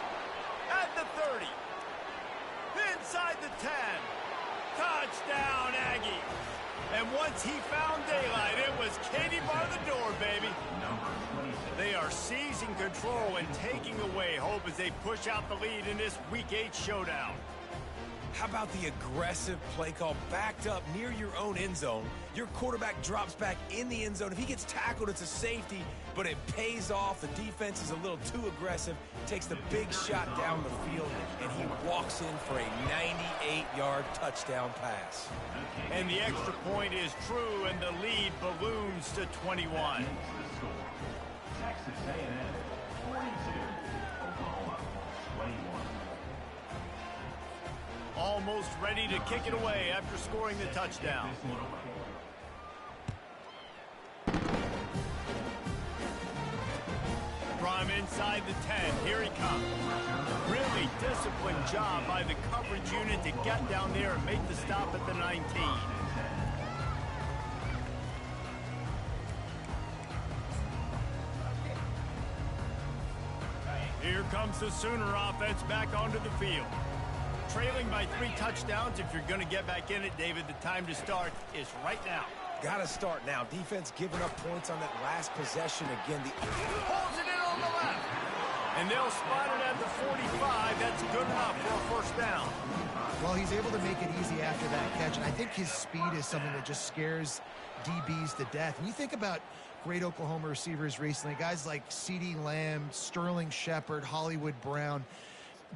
At the 30. Inside the 10. Touchdown, Aggie. And once he found daylight, it was Katie bar the door, baby. They are seizing control and taking away hope as they push out the lead in this Week 8 showdown. How about the aggressive play call backed up near your own end zone? Your quarterback drops back in the end zone. If he gets tackled, it's a safety, but it pays off. The defense is a little too aggressive, takes the big shot down the field, and he walks in for a 98-yard touchdown pass. And the extra point is true, and the lead balloons to 21. Texas A&M 42, Oklahoma 21. Almost ready to kick it away after scoring the touchdown. From inside the 10, here he comes. Really disciplined job by the coverage unit to get down there and make the stop at the 19. Here comes the Sooner offense back onto the field. Trailing by 3 touchdowns. If you're going to get back in it, David, the time to start is right now. Got to start now. Defense giving up points on that last possession again. Pulls it in on the left. And they'll spot it at the 45. That's good enough for a first down. Well, he's able to make it easy after that catch, and I think his speed is something that just scares DBs to death. When you think about great Oklahoma receivers recently, guys like CeeDee Lamb, Sterling Shepard, Hollywood Brown,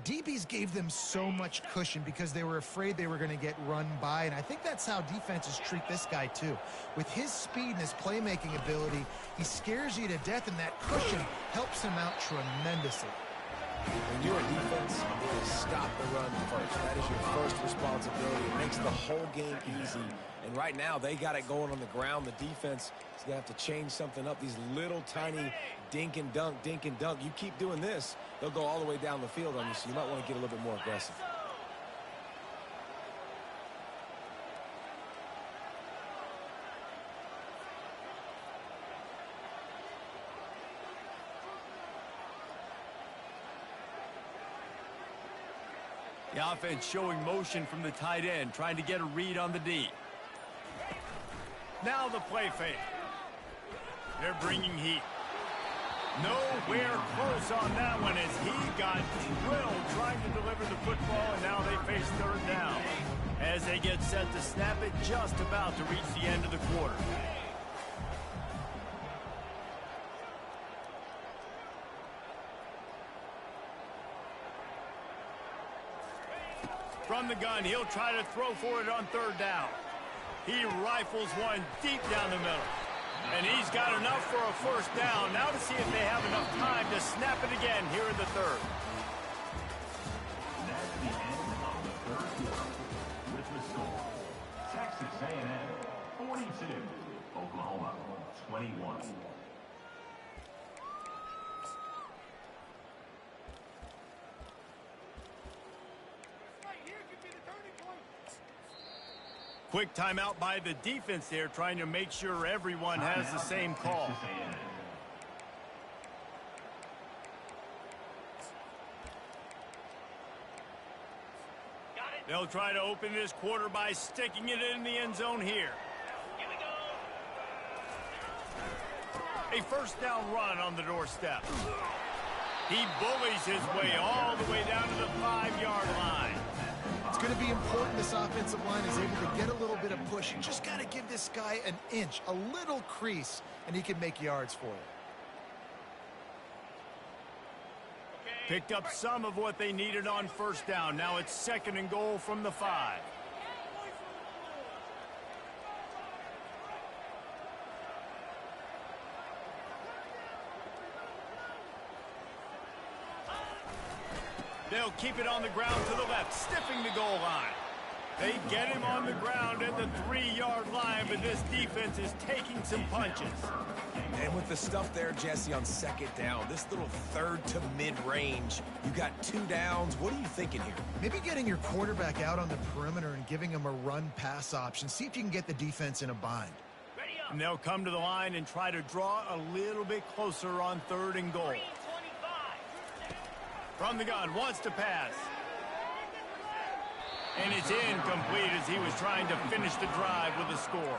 DBs gave them so much cushion because they were afraid they were going to get run by, and I think that's how defenses treat this guy too. With his speed and his playmaking ability, he scares you to death, and that cushion helps him out tremendously. When you're a defense, it is stop the run first. That is your first responsibility. It makes the whole game easy. And right now, they got it going on the ground. The defense is going to have to change something up. These little tiny dink and dunk, dink and dunk. You keep doing this, they'll go all the way down the field on you, so you might want to get a little bit more aggressive. The offense showing motion from the tight end, trying to get a read on the D. Now the play fake. They're bringing heat. Nowhere close on that one as he got drilled trying to deliver the football, and now they face third down. As they get set to snap it, just about to reach the end of the quarter. From the gun, he'll try to throw for it on third down. He rifles one deep down the middle. And he's got enough for a first down. Now to see if they have enough time to snap it again here in the third. That's the end of the third quarter. With the score, Texas A&M 42, Oklahoma 21. Quick timeout by the defense there, trying to make sure everyone has the same call. They'll try to open this quarter by sticking it in the end zone here. A first down run on the doorstep. He bullies his way all the way down to the 5-yard line. It's going to be important this offensive line is able to get a little bit of push. You just got to give this guy an inch, a little crease, and he can make yards for you. Picked up some of what they needed on first down. Now it's 2nd and goal from the 5. They'll keep it on the ground to the left, stiffing the goal line. They get him on the ground at the 3-yard line, but this defense is taking some punches. And with the stuff there, Jesse, on 2nd down, this little third to mid-range, you got 2 downs. What are you thinking here? Maybe getting your quarterback out on the perimeter and giving him a run-pass option. See if you can get the defense in a bind. And they'll come to the line and try to draw a little bit closer on 3rd and goal. From the gun, wants to pass. And it's incomplete as he was trying to finish the drive with a score.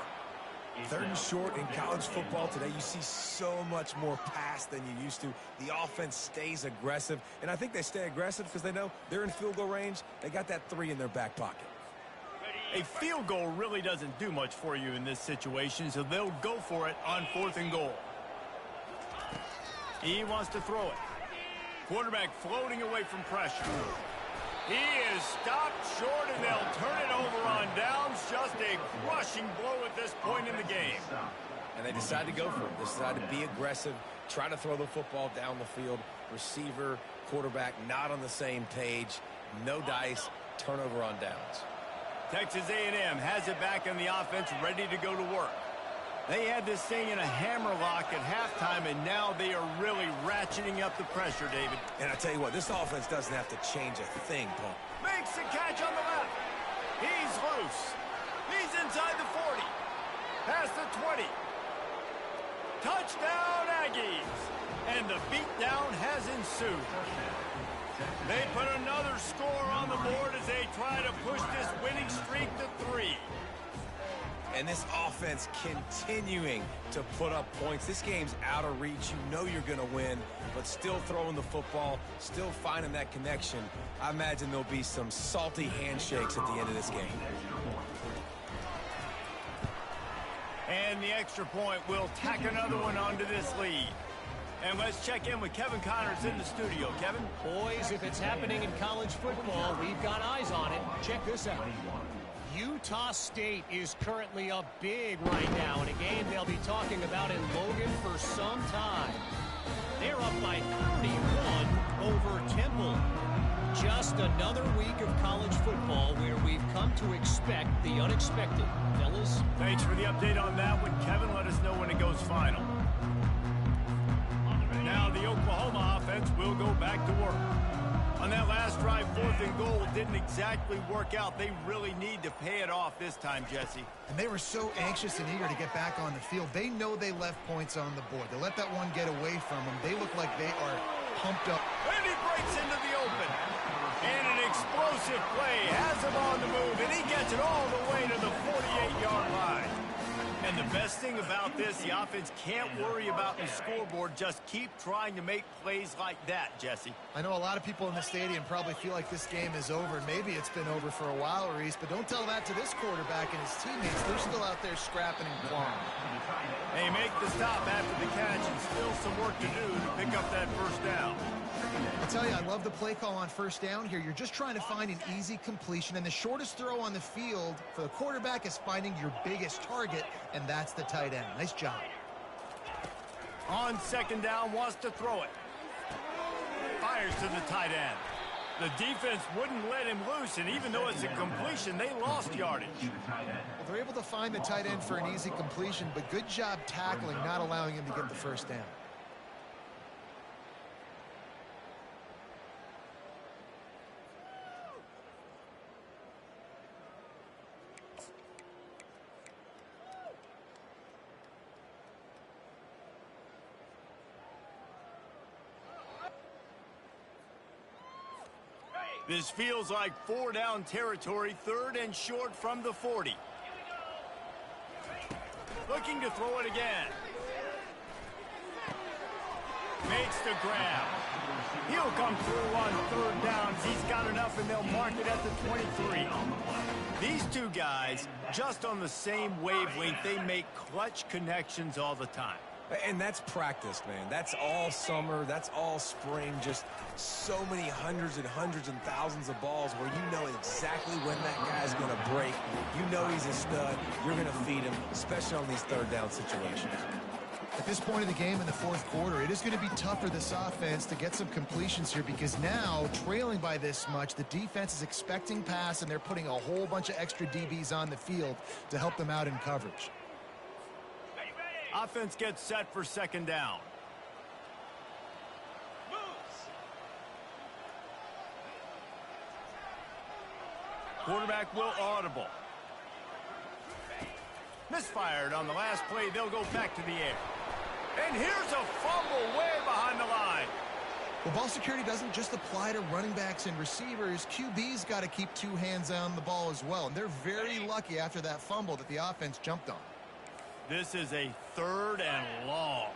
3rd and short in college football today, you see so much more pass than you used to. The offense stays aggressive, and I think they stay aggressive because they know they're in field goal range. They got that 3 in their back pocket. A field goal really doesn't do much for you in this situation, so they'll go for it on 4th and goal. He wants to throw it. Quarterback floating away from pressure. He is stopped short, and they'll turn it over on downs. Just a crushing blow at this point in the game. And they decide to go for it. They decide to be aggressive, try to throw the football down the field. Receiver, quarterback not on the same page. No dice, turnover on downs. Texas A&M has it back in the offense, ready to go to work. They had this thing in a hammerlock at halftime, and now they are really ratcheting up the pressure, David. And I tell you what, this offense doesn't have to change a thing, Paul. Makes the catch on the left. He's loose. He's inside the 40. Past the 20. Touchdown, Aggies. And the beatdown has ensued. They put another score on the board as they try to push this winning streak to 3. And this offense continuing to put up points. This game's out of reach. You know you're going to win, but still throwing the football, still finding that connection. I imagine there'll be some salty handshakes at the end of this game. And the extra point will tack another one onto this lead. And let's check in with Kevin Connors in the studio. Kevin? Boys, if it's happening in college football, we've got eyes on it. Check this out. Utah State is currently up big right now in a game they'll be talking about in Logan for some time. They're up by 31 over Temple. Just another week of college football where we've come to expect the unexpected. Fellas? Thanks for the update on that one, Kevin. Let us know when it goes final. Now the Oklahoma offense will go back to work. On that last drive, 4th and goal didn't exactly work out. They really need to pay it off this time, Jesse. And they were so anxious and eager to get back on the field. They know they left points on the board. They let that one get away from them. They look like they are pumped up. And he breaks into the open. And an explosive play has him on the move, and he gets it all the way to the 48-yard line. And the best thing about this, the offense can't worry about the scoreboard. Just keep trying to make plays like that, Jesse. I know a lot of people in the stadium probably feel like this game is over. Maybe it's been over for a while, Reese, but don't tell that to this quarterback and his teammates. They're still out there scrapping and clawing. They make the stop after the catch and still some work to do to pick up that first down. I tell you, I love the play call on first down here. You're just trying to find an easy completion, and the shortest throw on the field for the quarterback is finding your biggest target, and that's the tight end. Nice job. On second down, wants to throw it. Fires to the tight end. The defense wouldn't let him loose, and even though it's a completion, they lost yardage. Well, they're able to find the tight end for an easy completion, but good job tackling, not allowing him to get the first down. This feels like 4-down territory, 3rd and short from the 40. Looking to throw it again. Makes the grab. He'll come through on 3rd down. He's got enough, and they'll mark it at the 23. These two guys, just on the same wavelength, they make clutch connections all the time. And that's practice, man. That's all summer. That's all spring. Just so many hundreds and thousands of balls where you know exactly when that guy's going to break. You know he's a stud. You're going to feed him, especially on these 3rd down situations. At this point of the game in the 4th quarter, it is going to be tough for this offense to get some completions here because now, trailing by this much, the defense is expecting pass, and they're putting a whole bunch of extra DBs on the field to help them out in coverage. Offense gets set for 2nd down. Quarterback will audible. Misfired on the last play. They'll go back to the air. And here's a fumble way behind the line. Well, ball security doesn't just apply to running backs and receivers. QB's got to keep 2 hands on the ball as well. And they're very lucky after that fumble that the offense jumped on. This is a 3rd and long.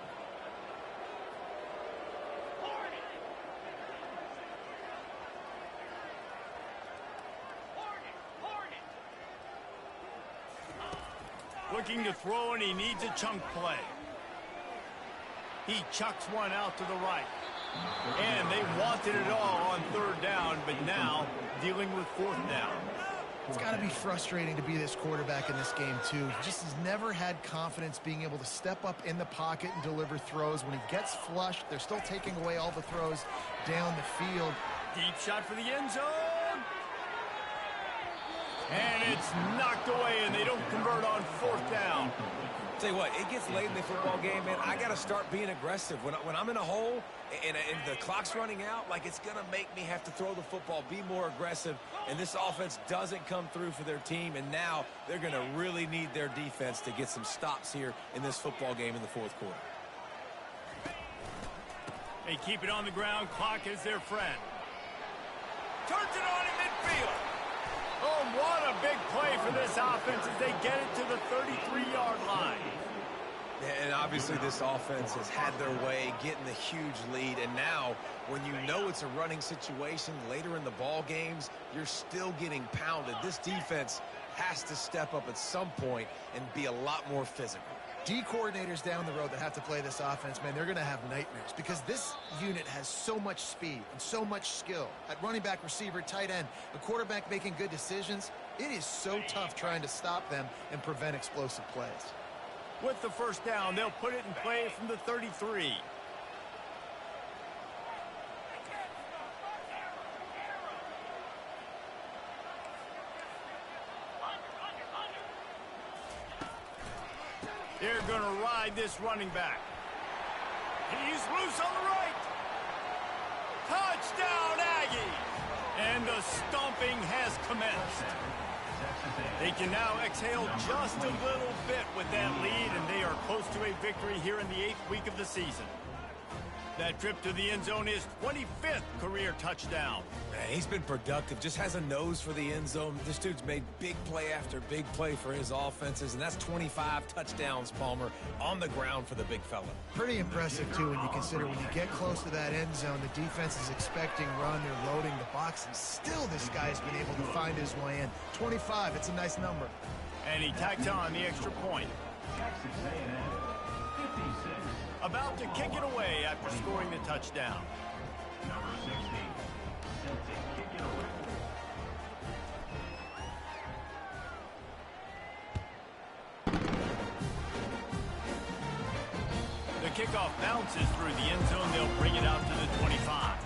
Looking to throw, and he needs a chunk play. He chucks one out to the right. And they wanted it all on 3rd down, but now dealing with 4th down. It's got to be frustrating to be this quarterback in this game, too. He just has never had confidence being able to step up in the pocket and deliver throws. When he gets flushed, they're still taking away all the throws down the field. Deep shot for the end zone. And it's knocked away, and they don't convert on 4th down. Tell you what, it gets late in the football game, man. I got to start being aggressive. When I'm in a hole and the clock's running out, like, it's going to make me have to throw the football, be more aggressive, and this offense doesn't come through for their team, and now they're going to really need their defense to get some stops here in this football game in the 4th quarter. They keep it on the ground. Clock is their friend. Turns it on in midfield. Oh, what a big play for this offense as they get it to the 33-yard line. And obviously this offense has had their way, getting the huge lead. And now, when you know it's a running situation later in the ball games, you're still getting pounded. This defense has to step up at some point and be a lot more physical. D coordinators down the road that have to play this offense, man, they're going to have nightmares because this unit has so much speed and so much skill. At running back, receiver, tight end, a quarterback making good decisions, it is so tough trying to stop them and prevent explosive plays. With the first down, they'll put it in play from the 33. They're going to ride this running back. He's loose on the right. Touchdown, Aggie! And the stomping has commenced. They can now exhale just a little bit with that lead, and they are close to a victory here in the 8th week of the season. That trip to the end zone is 25th career touchdown. Man, he's been productive, just has a nose for the end zone. This dude's made big play after big play for his offenses, and that's 25 touchdowns, Palmer, on the ground for the big fella. Pretty impressive, too, when you consider when you get close to that end zone, the defense is expecting run, they're loading the box, and still this guy's been able to find his way in. 25, it's a nice number. And he tacked on the extra point. Texas A&M, 56. About to kick it away after scoring the touchdown. Number 60, set to kick it away. The kickoff bounces through the end zone. They'll bring it out to the 25.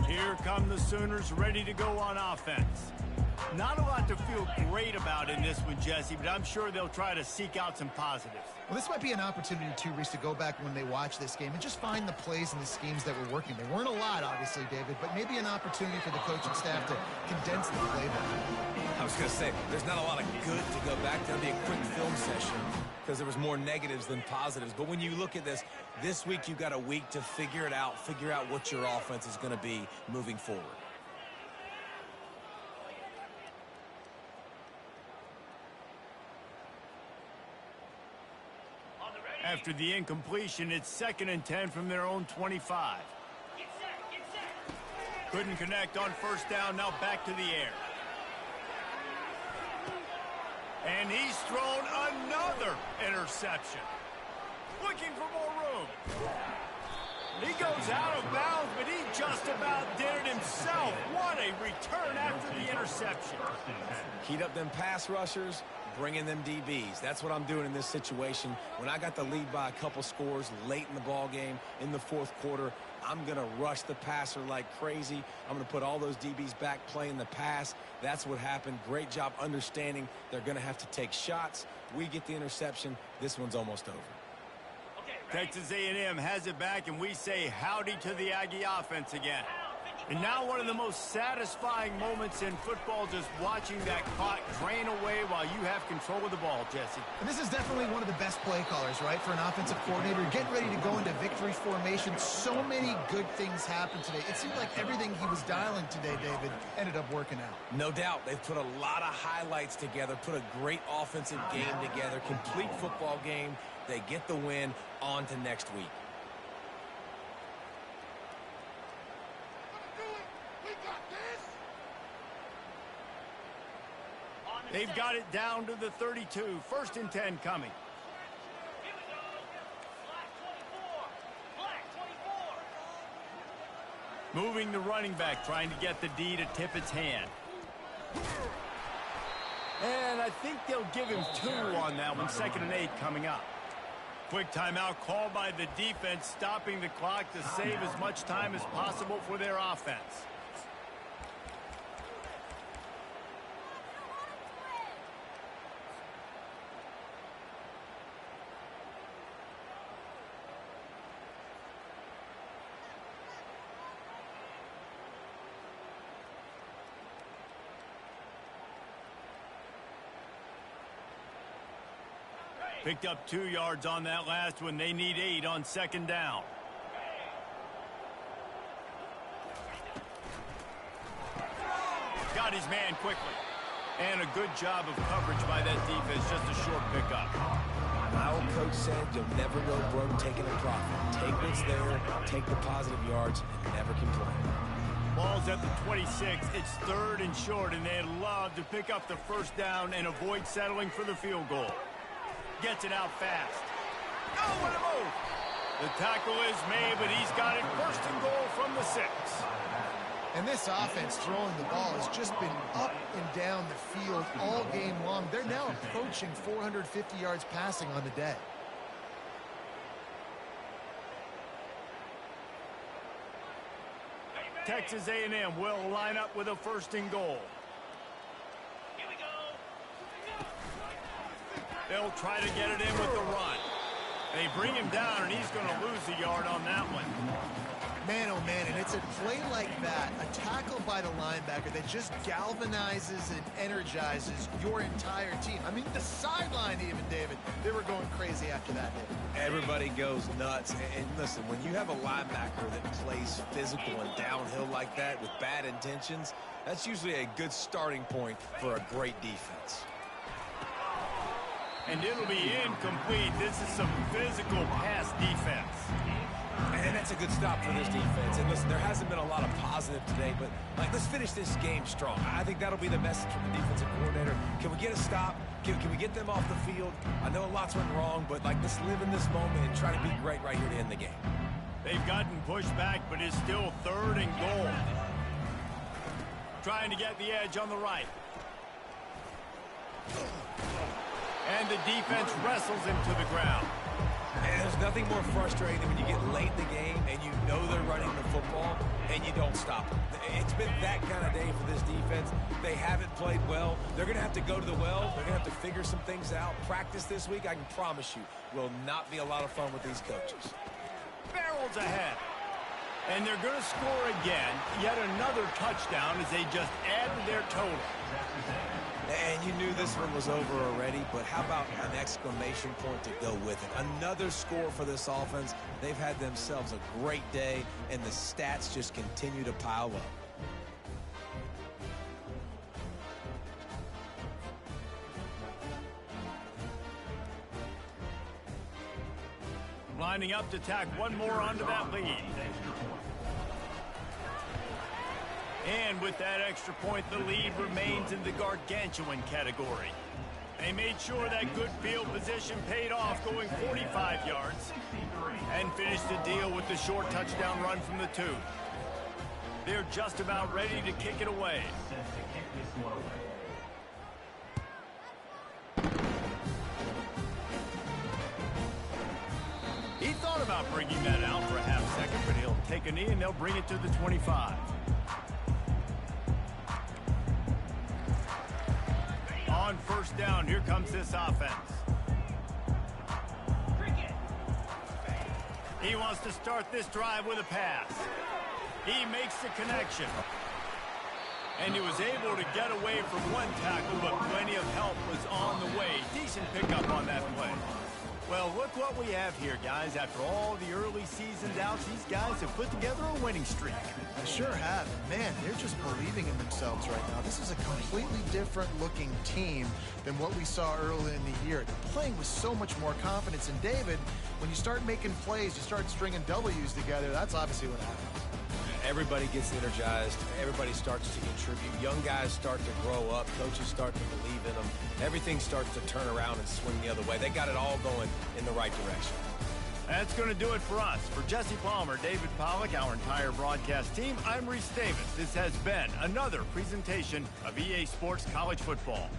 Here come the Sooners ready to go on offense. Not a lot to feel great about in this one, Jesse, but I'm sure they'll try to seek out some positives. Well, this might be an opportunity, too, Reese, to go back when they watch this game and just find the plays and the schemes that were working. There weren't a lot, obviously, David, but maybe an opportunity for the coaching staff to condense the playbook. I was going to say, there's not a lot of good to go back to. That'd be a quick film session because there was more negatives than positives. But when you look at this week you've got a week to figure it out, figure out what your offense is going to be moving forward. After the incompletion, it's 2nd and 10 from their own 25. Couldn't connect on first down, now back to the air. And he's thrown another interception. Looking for more room. He goes out of bounds, but he just about did it himself. What a return after the interception. Heat up them pass rushers, bring in them DBs. That's what I'm doing in this situation. When I got the lead by a couple scores late in the ball game, in the 4th quarter, I'm going to rush the passer like crazy. I'm going to put all those DBs back playing the pass. That's what happened. Great job understanding they're going to have to take shots. We get the interception. This one's almost over. Texas A&M has it back, and we say howdy to the Aggie offense again. And now one of the most satisfying moments in football, just watching that clock drain away while you have control of the ball, Jesse. And this is definitely one of the best play callers, right, for an offensive coordinator. Getting ready to go into victory formation. So many good things happened today. It seemed like everything he was dialing today, David, ended up working out. No doubt. They've put a lot of highlights together, put a great offensive game together, complete football game. They get the win. On to next week. They've got it down to the 32. 1st and 10 coming. Moving the running back, trying to get the D to tip its hand. And I think they'll give him 2 on that one. 2nd and 8 coming up. Quick timeout called by the defense, stopping the clock to save as much time as possible for their offense. Picked up 2 yards on that last one. They need 8 on 2nd down. Got his man quickly. And a good job of coverage by that defense. Just a short pickup. My old coach said you'll never go broke taking a profit. Take what's there, take the positive yards, and never complain. Ball's at the 26. It's 3rd and short, and they'd love to pick up the first down and avoid settling for the field goal. Gets it out fast. Oh, what a move! The tackle is made, but he's got it 1st and goal from the 6. And this offense throwing the ball has just been up and down the field all game long. They're now approaching 450 yards passing on the day. Texas A&M will line up with a 1st and goal. They'll try to get it in with the run. They bring him down, and he's going to lose a yard on that one. Man, oh man, and it's a play like that, a tackle by the linebacker that just galvanizes and energizes your entire team. I mean, the sideline even, David, they were going crazy after that hit. Everybody goes nuts. And listen, when you have a linebacker that plays physical and downhill like that with bad intentions, that's usually a good starting point for a great defense. And it'll be incomplete. This is some physical pass defense. And that's a good stop for this defense. And listen, there hasn't been a lot of positive today, but let's finish this game strong. I think that'll be the message from the defensive coordinator. Can we get a stop? Can we get them off the field? I know lots went wrong, but let's live in this moment and try to be great right here to end the game. They've gotten pushed back, but it's still 3rd and goal. Trying to get the edge on the right. And the defense wrestles him to the ground. And there's nothing more frustrating than when you get late in the game and you know they're running the football and you don't stop them. It's been that kind of day for this defense. They haven't played well. They're going to have to go to the well. They're going to have to figure some things out. Practice this week, I can promise you, will not be a lot of fun with these coaches. Barrels ahead. And they're going to score again. Yet another touchdown as they just added their total. And you knew this one was over already, but how about an exclamation point to go with it? Another score for this offense. They've had themselves a great day, and the stats just continue to pile up. Lining up to tack one more onto that lead. And with that extra point, the lead remains in the gargantuan category. They made sure that good field position paid off, going 45 yards, and finished the deal with the short touchdown run from the 2. They're just about ready to kick it away. He thought about bringing that out for a half second, but he'll take a knee and they'll bring it to the 25. On 1st down, here comes this offense. He wants to start this drive with a pass. He makes the connection. And he was able to get away from one tackle, but plenty of help was on the way. Decent pickup on that play. Well, look what we have here, guys. After all the early season's outs, these guys have put together a winning streak. They sure have. Man, they're just believing in themselves right now. This is a completely different looking team than what we saw early in the year. They're playing with so much more confidence. And David, when you start making plays, you start stringing W's together, that's obviously what happens. Everybody gets energized. Everybody starts to contribute. Young guys start to grow up. Coaches start to believe in them. Everything starts to turn around and swing the other way. They got it all going in the right direction. That's going to do it for us. For Jesse Palmer, David Pollack, our entire broadcast team, I'm Reese Davis. This has been another presentation of EA Sports College Football.